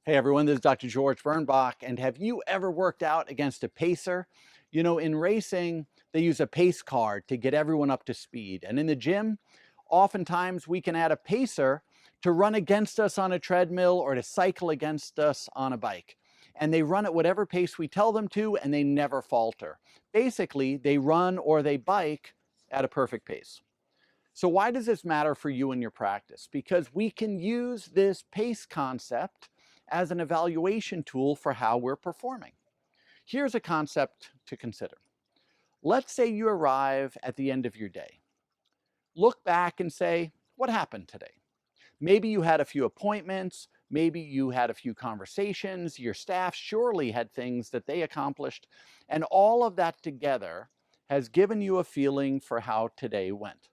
Hey everyone, this is Dr. George Bernbach, and have you ever worked out against a pacer? You know, in racing, they use a pace card to get everyone up to speed. And in the gym, oftentimes we can add a pacer to run against us on a treadmill or to cycle against us on a bike. And they run at whatever pace we tell them to, and they never falter. Basically, they run or they bike at a perfect pace. So why does this matter for you in your practice? Because we can use this pace concept as an evaluation tool for how we're performing. Here's a concept to consider. Let's say you arrive at the end of your day. Look back and say, what happened today? Maybe you had a few appointments, maybe you had a few conversations, your staff surely had things that they accomplished, and all of that together has given you a feeling for how today went.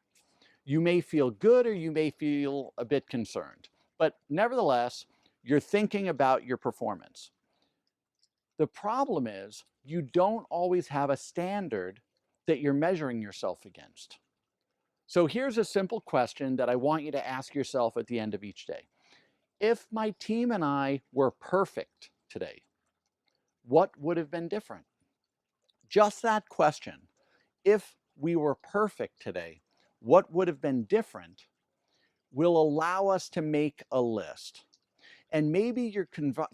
You may feel good or you may feel a bit concerned, but nevertheless, you're thinking about your performance. The problem is you don't always have a standard that you're measuring yourself against. So here's a simple question that I want you to ask yourself at the end of each day. If my team and I were perfect today, what would have been different? Just that question. If we were perfect today, what would have been different will allow us to make a list. And maybe your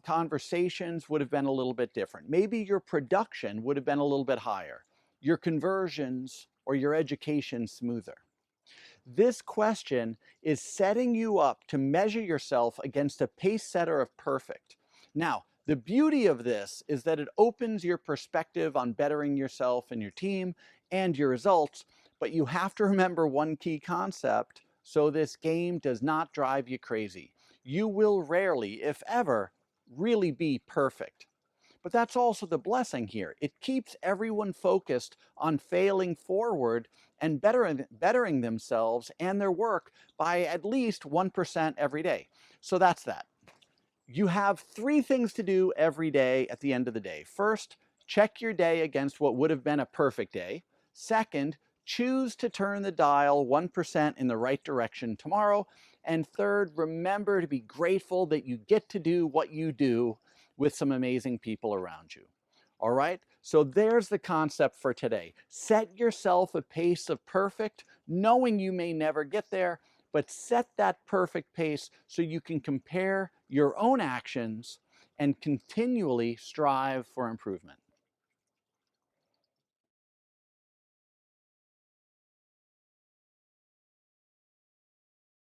conversations would have been a little bit different. Maybe your production would have been a little bit higher, your conversions or your education smoother. This question is setting you up to measure yourself against a pace setter of perfect. Now, the beauty of this is that it opens your perspective on bettering yourself and your team and your results, but you have to remember one key concept so this game does not drive you crazy. You will rarely, if ever, really be perfect. But that's also the blessing here. It keeps everyone focused on failing forward and bettering themselves and their work by at least 1% every day. So that's that. You have three things to do every day at the end of the day. First, check your day against what would have been a perfect day. Second, choose to turn the dial 1% in the right direction tomorrow. And third, remember to be grateful that you get to do what you do with some amazing people around you. All right, so there's the concept for today. Set yourself a pace of perfect, knowing you may never get there, but set that perfect pace so you can compare your own actions and continually strive for improvement.